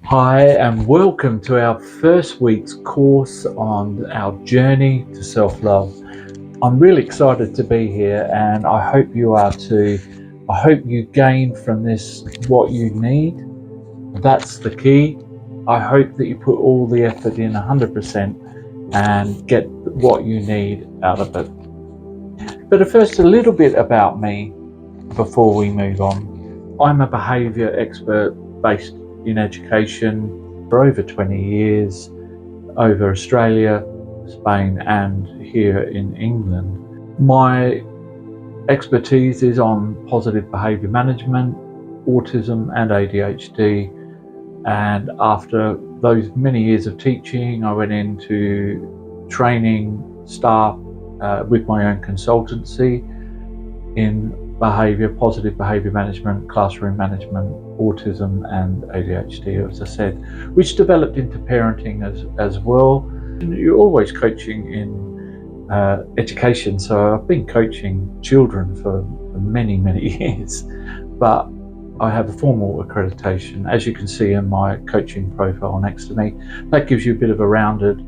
Hi, and welcome to our first week's course on our journey to self-love. I'm really excited to be here, and I hope you are too. I hope you gain from this what you need. That's the key. I hope that you put all the effort in 100% and get what you need out of it. But first, a little bit about me before we move on. I'm a behaviour expert based in education for over 20 years, over Australia, Spain, and here in England. My expertise is on positive behaviour management, autism, and ADHD. And after those many years of teaching, I went into training staff with my own consultancy in positive behaviour management, classroom management, autism, and ADHD, as I said, which developed into parenting as well. And you're always coaching in education, so I've been coaching children for many years, but I have a formal accreditation, as you can see in my coaching profile next to me. That gives you a bit of a rounded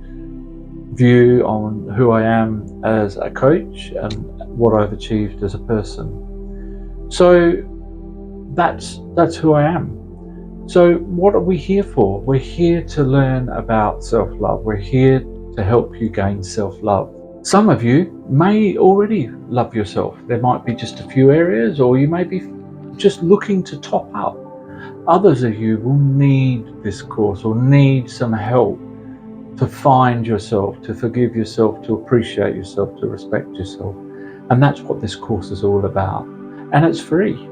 view on who I am as a coach and what I've achieved as a person. So that's who I am. So what are we here for? We're here to learn about self-love. We're here to help you gain self-love. Some of you may already love yourself. There might be just a few areas, or you may be just looking to top up. Others of you will need this course or need some help to find yourself, to forgive yourself, to appreciate yourself, to respect yourself. And that's what this course is all about. And it's free.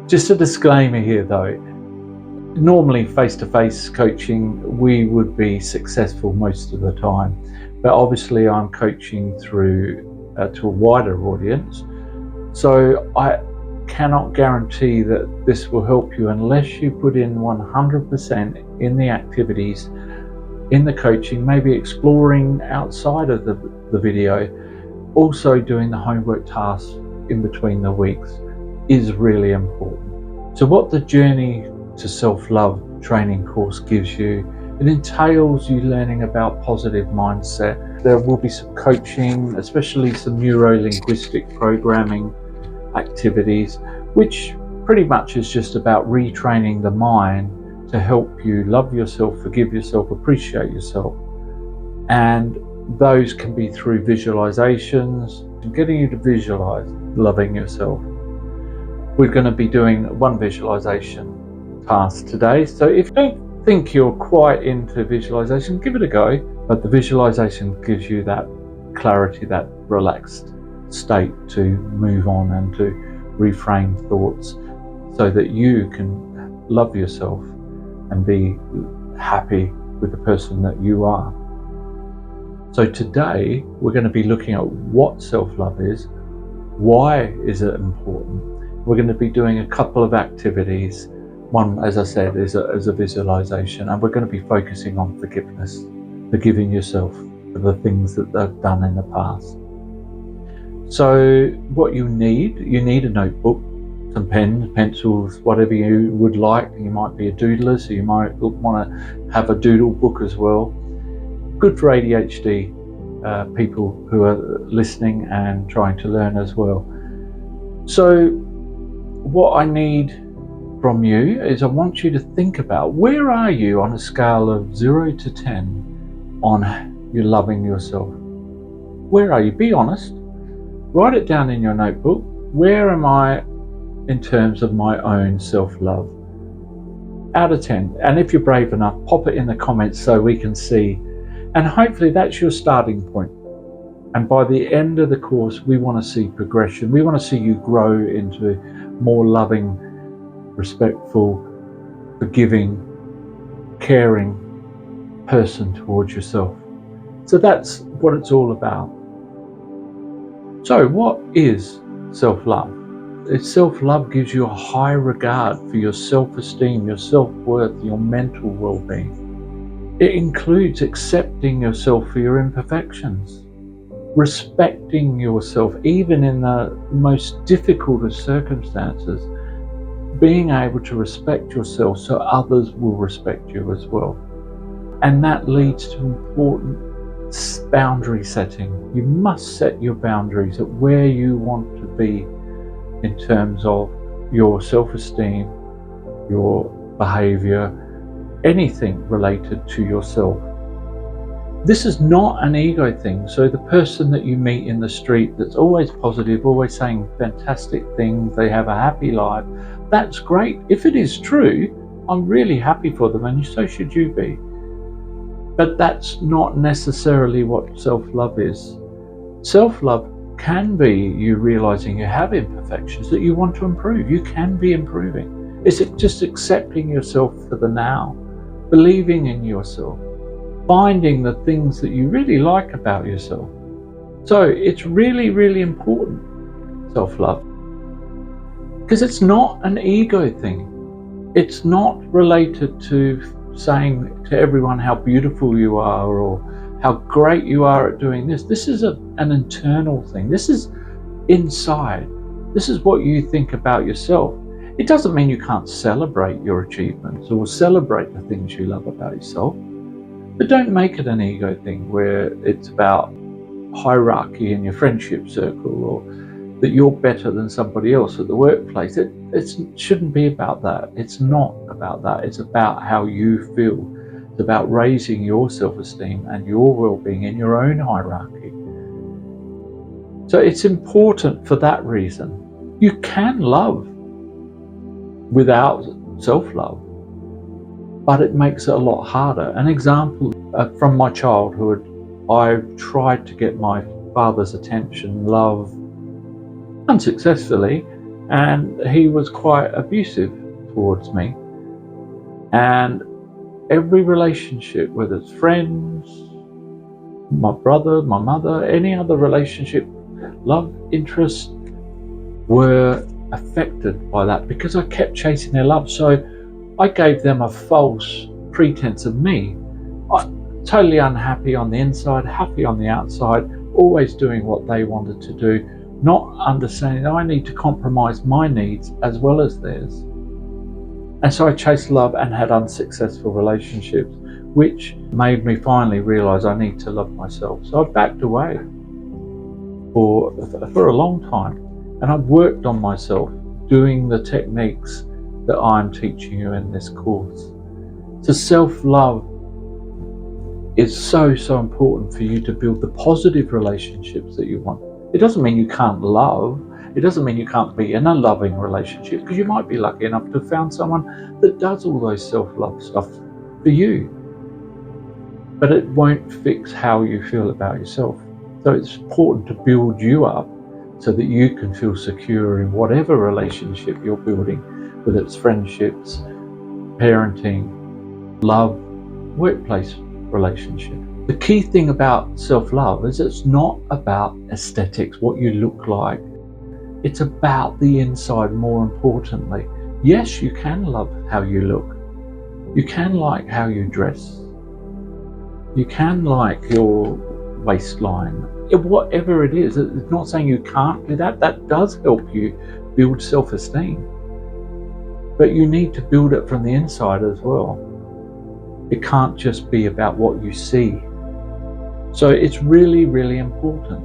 Just a disclaimer here though, normally face-to-face coaching, we would be successful most of the time. But obviously I'm coaching through to a wider audience. So I cannot guarantee that this will help you unless you put in 100% in the activities, in the coaching, maybe exploring outside of the video, also doing the homework tasks in between the weeks is really important. So what the Journey to Self-Love training course gives you, it entails you learning about positive mindset. There will be some coaching, especially some neuro-linguistic programming activities, which pretty much is just about retraining the mind to help you love yourself, forgive yourself, appreciate yourself. And those can be through visualizations, getting you to visualize loving yourself. We're going to be doing one visualization task today. So if you don't think you're quite into visualization, give it a go. But the visualization gives you that clarity, that relaxed state to move on and to reframe thoughts so that you can love yourself and be happy with the person that you are. So today we're going to be looking at what self-love is, why is it important. We're going to be doing a couple of activities. One, as I said, is a visualization, and we're going to be focusing on forgiveness, forgiving yourself for the things that they've done in the past. So what you need a notebook, some pens, pencils, whatever you would like. You might be a doodler, so you might want to have a doodle book as well. Good for ADHD people who are listening and trying to learn as well. So what I need from you is I want you to think about, where are you on a scale of 0 to 10 on you loving yourself? Where are you? Be honest. Write it down in your notebook. Where am I in terms of my own self-love? Out of 10. And if you're brave enough, pop it in the comments so we can see. And hopefully that's your starting point. And by the end of the course, we want to see progression. We want to see you grow into a more loving, respectful, forgiving, caring person towards yourself. So that's what it's all about. So what is self-love? Self-love gives you a high regard for your self-esteem, your self-worth, your mental well-being. It includes accepting yourself for your imperfections, respecting yourself even in the most difficult of circumstances, being able to respect yourself so others will respect you as well. And that leads to important boundary setting. You must set your boundaries at where you want to be in terms of your self-esteem, your behavior, anything related to yourself. This is not an ego thing. So the person that you meet in the street that's always positive, always saying fantastic things, they have a happy life, that's great. If it is true, I'm really happy for them, and so should you be. But that's not necessarily what self-love is. Self-love can be you realizing you have imperfections that you want to improve. You can be improving. It's just accepting yourself for the now, believing in yourself, finding the things that you really like about yourself. So it's really, really important, self-love, because it's not an ego thing. It's not related to saying to everyone how beautiful you are or how great you are at doing this. This is an internal thing. This is inside. This is what you think about yourself. It doesn't mean you can't celebrate your achievements or celebrate the things you love about yourself, but don't make it an ego thing where it's about hierarchy in your friendship circle or that you're better than somebody else at the workplace. It shouldn't be about that. It's not about that. It's about how you feel. It's about raising your self-esteem and your well-being in your own hierarchy. So it's important for that reason. You can love without self-love, but it makes it a lot harder. An example from my childhood, I tried to get my father's attention, love, unsuccessfully, and he was quite abusive towards me. And every relationship, whether it's friends, my brother, my mother, any other relationship, love, interest, were affected by that because I kept chasing their love. So I gave them a false pretense of me. Totally unhappy on the inside, happy on the outside, always doing what they wanted to do, not understanding that I need to compromise my needs as well as theirs. And so I chased love and had unsuccessful relationships, which made me finally realize I need to love myself. So I backed away for a long time, and I've worked on myself doing the techniques that I'm teaching you in this course. So self-love is so important for you to build the positive relationships that you want. It doesn't mean you can't love. It doesn't mean you can't be in a loving relationship, because you might be lucky enough to have found someone that does all those self-love stuff for you. But it won't fix how you feel about yourself. So it's important to build you up so that you can feel secure in whatever relationship you're building, whether it's friendships, parenting, love, workplace relationship. The key thing about self-love is it's not about aesthetics, what you look like. It's about the inside more importantly. Yes, you can love how you look. You can like how you dress. You can like your waistline. Whatever it is, it's not saying you can't do that. That does help you build self-esteem. But you need to build it from the inside as well. It can't just be about what you see. So it's really, really important.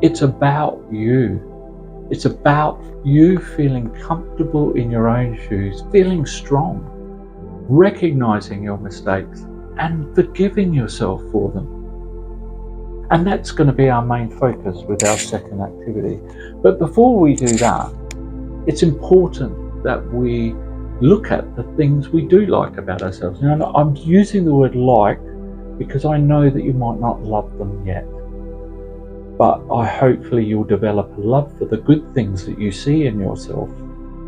It's about you. It's about you feeling comfortable in your own shoes, feeling strong, recognizing your mistakes and forgiving yourself for them. And that's going to be our main focus with our second activity. But before we do that, it's important that we look at the things we do like about ourselves. Now, I'm using the word like because I know that you might not love them yet, but hopefully you'll develop a love for the good things that you see in yourself,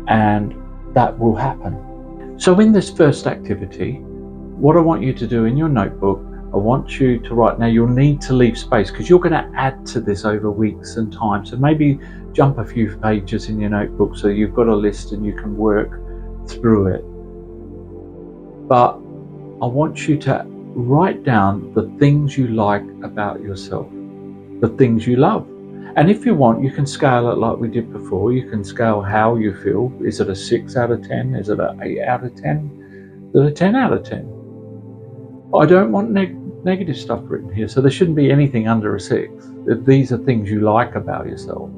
and that will happen. So in this first activity, what I want you to do in your notebook, I want you to write. Now you'll need to leave space because you're going to add to this over weeks and time. So maybe jump a few pages in your notebook so you've got a list and you can work through it. But I want you to write down the things you like about yourself, the things you love. And if you want, you can scale it like we did before. You can scale how you feel. Is it a 6 out of 10? Is it an 8 out of 10? Is it a 10 out of 10? I don't want negative stuff written here, so there shouldn't be anything under a 6. If these are things you like about yourself.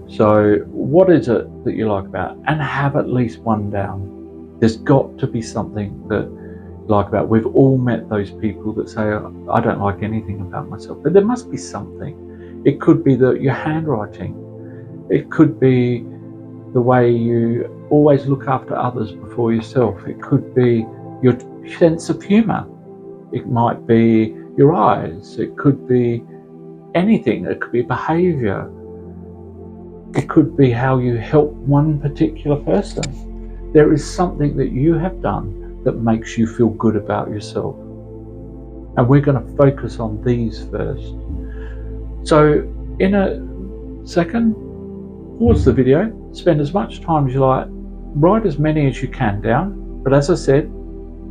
So what is it that you like about? And have at least one down. There's got to be something that you like about. We've all met those people that say, I don't like anything about myself. But there must be something. It could be your handwriting. It could be the way you always look after others before yourself. It could be your sense of humour. It might be your eyes. It could be anything. It could be behaviour. It could be how you help one particular person. There is something that you have done that makes you feel good about yourself. And we're going to focus on these first. So in a second, pause the video, spend as much time as you like, write as many as you can down. But as I said,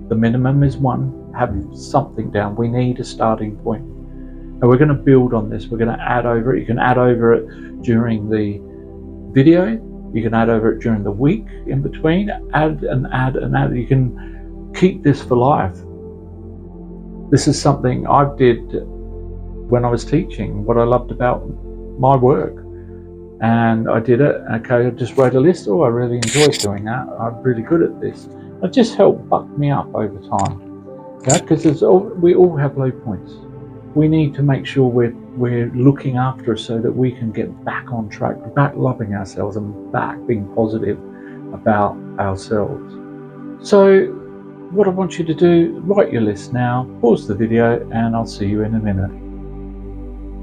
the minimum is 1. Have something down. We need a starting point. And we're going to build on this. We're going to add over it. You can add over it during the video. You can add over it during the week in between. Add and add and add. You can keep this for life. This is something I did when I was teaching, what I loved about my work. And I did it. Okay, I just wrote a list. Oh, I really enjoyed doing that. I'm really good at this. It just helped buck me up over time. Yeah, because we all have low points. We need to make sure we're looking after us so that we can get back on track, back loving ourselves and back being positive about ourselves. So what I want you to do, write your list now, pause the video, and I'll see you in a minute.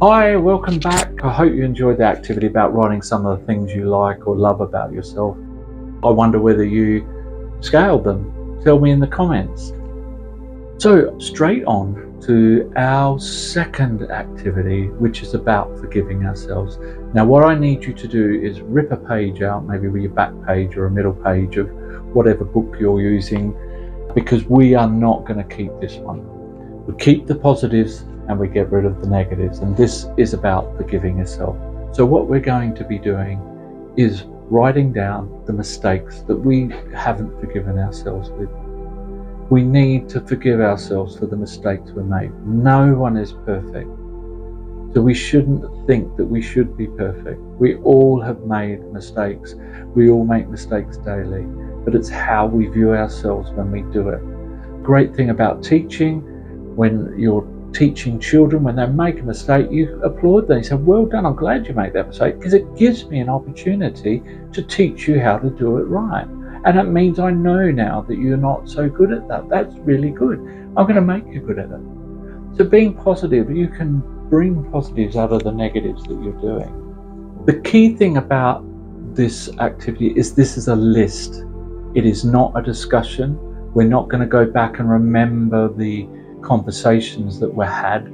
Hi, welcome back. I hope you enjoyed the activity about writing some of the things you like or love about yourself. I wonder whether you scaled them. Tell me in the comments. So straight on to our second activity, which is about forgiving ourselves. Now what I need you to do is rip a page out, maybe with your back page or a middle page of whatever book you're using, because we are not going to keep this one. We keep the positives and we get rid of the negatives, and this is about forgiving yourself. So what we're going to be doing is writing down the mistakes that we haven't forgiven ourselves with. We need to forgive ourselves for the mistakes we made. No one is perfect. So we shouldn't think that we should be perfect. We all have made mistakes. We all make mistakes daily. But it's how we view ourselves when we do it. Great thing about teaching, when you're teaching children, when they make a mistake, you applaud them. You say, well done, I'm glad you made that mistake, because it gives me an opportunity to teach you how to do it right. And it means I know now that you're not so good at that. That's really good. I'm going to make you good at it. So being positive, you can bring positives out of the negatives that you're doing. The key thing about this activity is this is a list. It is not a discussion. We're not going to go back and remember the conversations that were had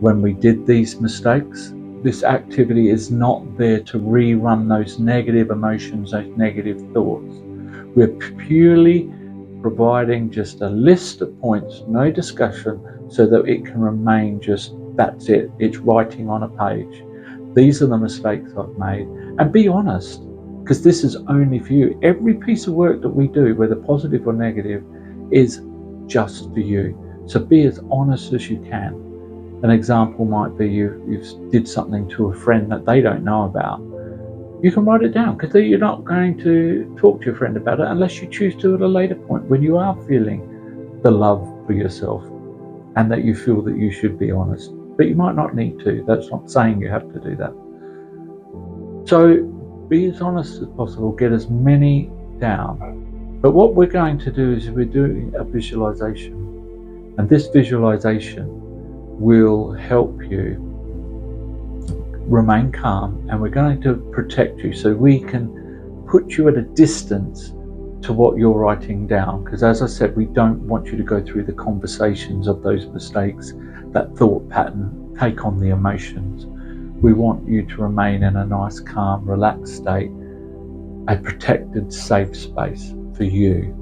when we did these mistakes. This activity is not there to rerun those negative emotions, those negative thoughts. We're purely providing just a list of points, no discussion, so that it can remain just, that's it, it's writing on a page. These are the mistakes I've made. And be honest, because this is only for you. Every piece of work that we do, whether positive or negative, is just for you. So be as honest as you can. An example might be you did something to a friend that they don't know about. You can write it down, because you're not going to talk to your friend about it unless you choose to at a later point, when you are feeling the love for yourself and that you feel that you should be honest. But you might not need to. That's not saying you have to do that. So be as honest as possible, get as many down. But what we're going to do is we're doing a visualization. And this visualization will help you remain calm, and we're going to protect you so we can put you at a distance to what you're writing down, because as I said, we don't want you to go through the conversations of those mistakes, that thought pattern, take on the emotions. We want you to remain in a nice, calm, relaxed state, a protected, safe space for you.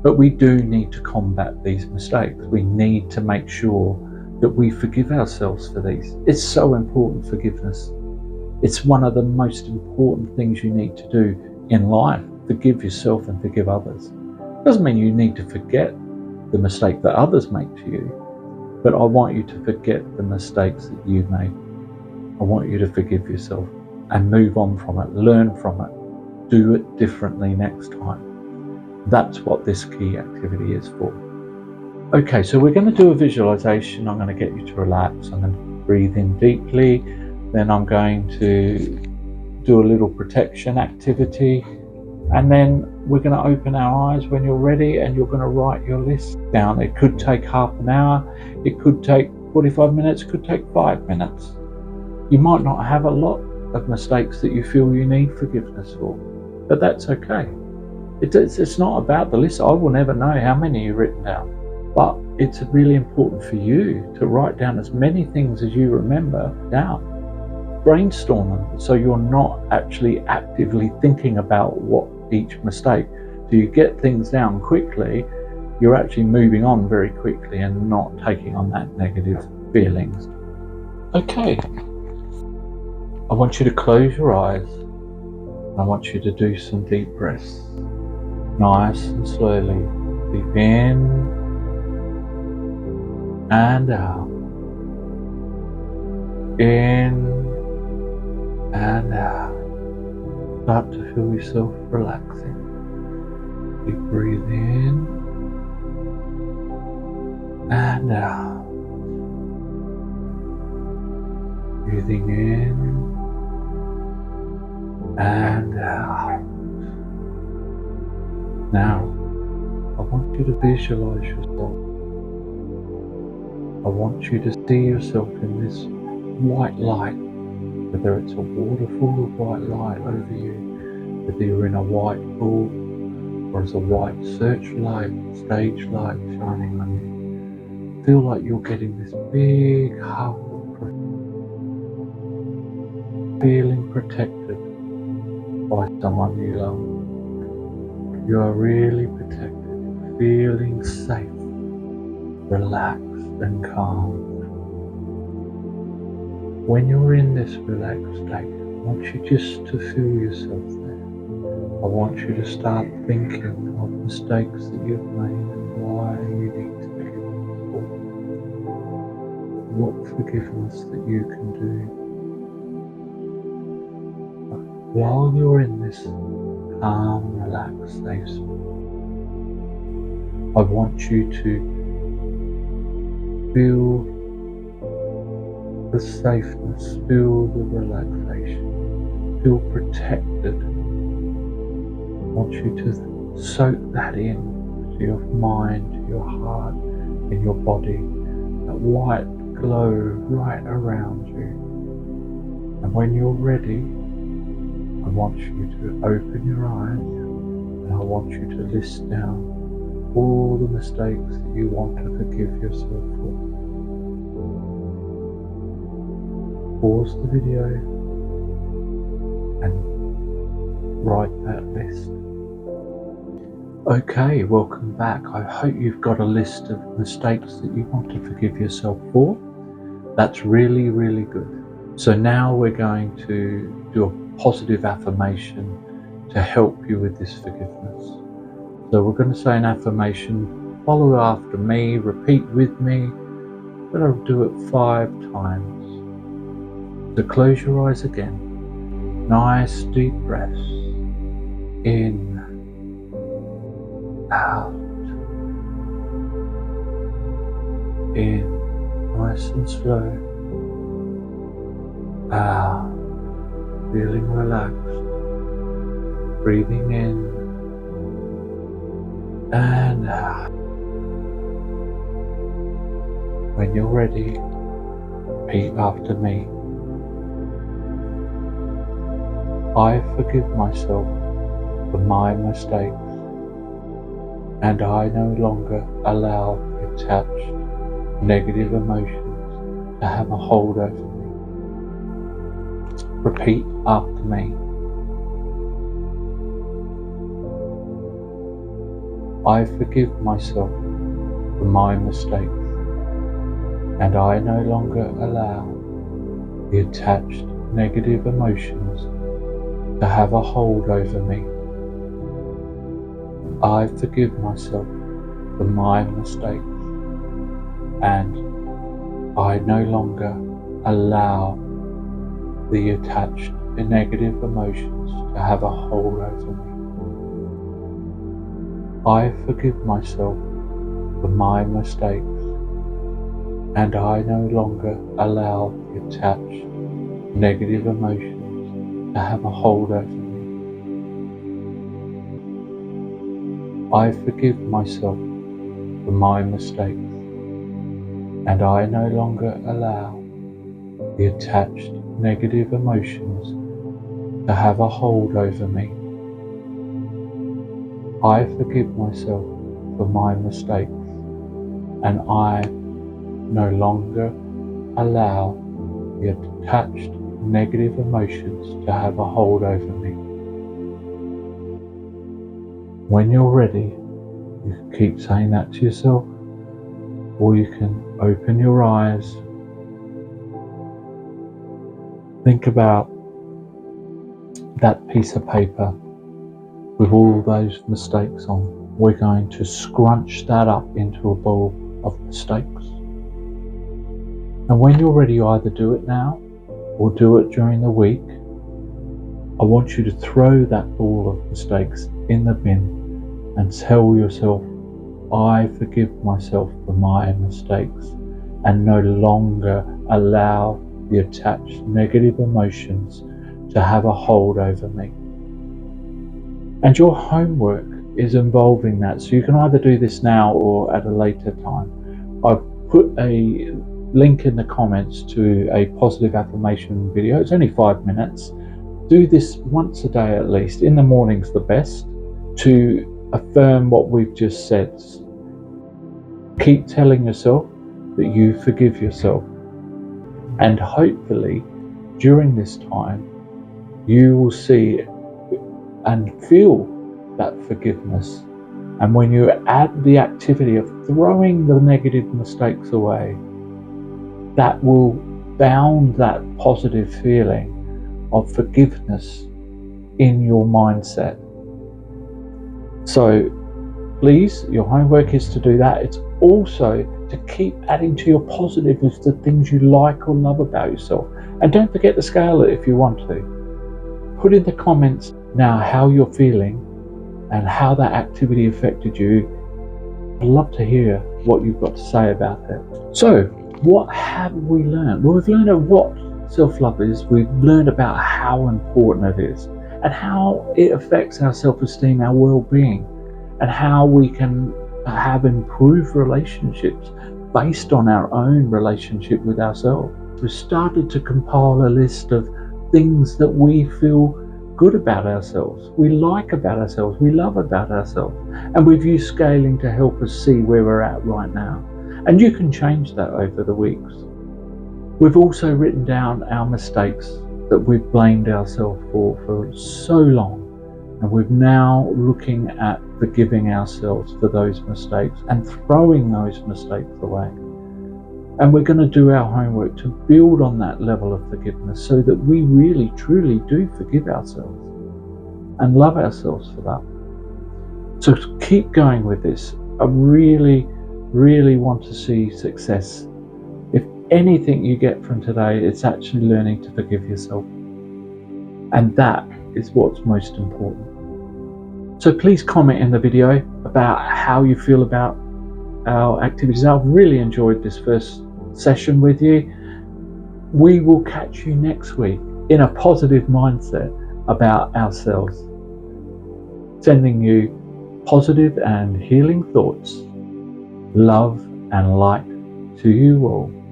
But we do need to combat these mistakes. We need to make sure that we forgive ourselves for these. It's so important, forgiveness. It's one of the most important things you need to do in life. Forgive yourself and forgive others. Doesn't mean you need to forget the mistake that others make to you, but I want you to forget the mistakes that you made. I want you to forgive yourself and move on from it, learn from it, do it differently next time. That's what this key activity is for. Okay, so we're going to do a visualization. I'm going to get you to relax. I'm going to breathe in deeply. Then I'm going to do a little protection activity. And then we're going to open our eyes when you're ready, and you're going to write your list down. It could take half an hour. It could take 45 minutes. It could take 5 minutes. You might not have a lot of mistakes that you feel you need forgiveness for, but that's okay. It's not about the list. I will never know how many you've written down, but it's really important for you to write down as many things as you remember down. Brainstorm them so you're not actually actively thinking about what each mistake. So you get things down quickly, you're actually moving on very quickly and not taking on that negative feelings. Okay, I want you to close your eyes. I want you to do some deep breaths. Nice and slowly. Deep in and out. In and out. Start to feel yourself relaxing. You breathe in and out. Breathing in and out. Now, I want you to visualize yourself. I want you to see yourself in this white light, whether it's a waterfall of white light over you, whether you're in a white pool, or as a white searchlight, stage light shining on you. Feel like you're getting this big hug of feeling protected by someone you love. You are really protected, feeling safe, relaxed and calm. When you're in this relaxed state, I want you just to feel yourself there. I want you to start thinking of mistakes that you've made and why you need to forgive them for. What forgiveness that you can do. While you're in this calm, relaxed, safe spot, I want you to feel the safeness, feel the relaxation, feel protected. I want you to soak that in to your mind, to your heart, in your body, that white glow right around you. And when you're ready, I want you to open your eyes, and I want you to list down all the mistakes that you want to forgive yourself for. Pause the video and write that list. Okay, welcome back. I hope you've got a list of mistakes that you want to forgive yourself for. That's really, really good. So now we're going to do a positive affirmation to help you with this forgiveness. So we're going to say an affirmation, follow after me, repeat with me, but I'll do it 5 times. So close your eyes again. Nice deep breaths. In, out. In, nice and slow. Out. Feeling relaxed. Breathing in and out. When you're ready, repeat after me. I forgive myself for my mistakes, and I no longer allow attached negative emotions to have a hold over me. Repeat after me. I forgive myself for my mistakes, and I no longer allow the attached negative emotions to have a hold over me. I forgive myself for my mistakes, and I no longer allow the attached negative emotions to have a hold over me. I forgive myself for my mistakes, and I no longer allow the attached negative emotions to have a hold over me. I forgive myself for my mistakes, and I no longer allow the attached negative emotions to have a hold over me. I forgive myself for my mistakes, and I no longer allow the attached negative emotions to have a hold over me. When you're ready, you can keep saying that to yourself, or you can open your eyes. Think about that piece of paper with all those mistakes on. We're going to scrunch that up into a ball of mistakes. And when you're ready, you either do it now or do it during the week. I want you to throw that ball of mistakes in the bin and tell yourself, I forgive myself for my mistakes and no longer allow the attached negative emotions to have a hold over me. And your homework is involving that, so you can either do this now or at a later time. I've put a link in the comments to a positive affirmation video. It's only 5 minutes. Do this once a day at least. In the morning's the best, to affirm what we've just said. Keep telling yourself that you forgive yourself, and hopefully during this time you will see and feel that forgiveness. And when you add the activity of throwing the negative mistakes away, that will bound that positive feeling of forgiveness in your mindset. So please, your homework is to do that. It's also to keep adding to your positive with the things you like or love about yourself. And don't forget to scale it if you want to. Put in the comments now how you're feeling and how that activity affected you. I'd love to hear what you've got to say about it. So, what have we learned? Well, we've learned what self-love is. We've learned about how important it is and how it affects our self-esteem, our well-being, and how we can have improved relationships based on our own relationship with ourselves. We've started to compile a list of things that we feel good about ourselves, we like about ourselves, we love about ourselves, and we've used scaling to help us see where we're at right now. And you can change that over the weeks. We've also written down our mistakes that we've blamed ourselves for so long, and we're now looking at forgiving ourselves for those mistakes and throwing those mistakes away. And we're going to do our homework to build on that level of forgiveness so that we really, truly do forgive ourselves and love ourselves for that. So keep going with this. I really, really want to see success. If anything you get from today, it's actually learning to forgive yourself. And that is what's most important. So please comment in the video about how you feel about our activities. I've really enjoyed this first session with you. We will catch you next week in a positive mindset about ourselves. Sending you positive and healing thoughts, love and light to you all.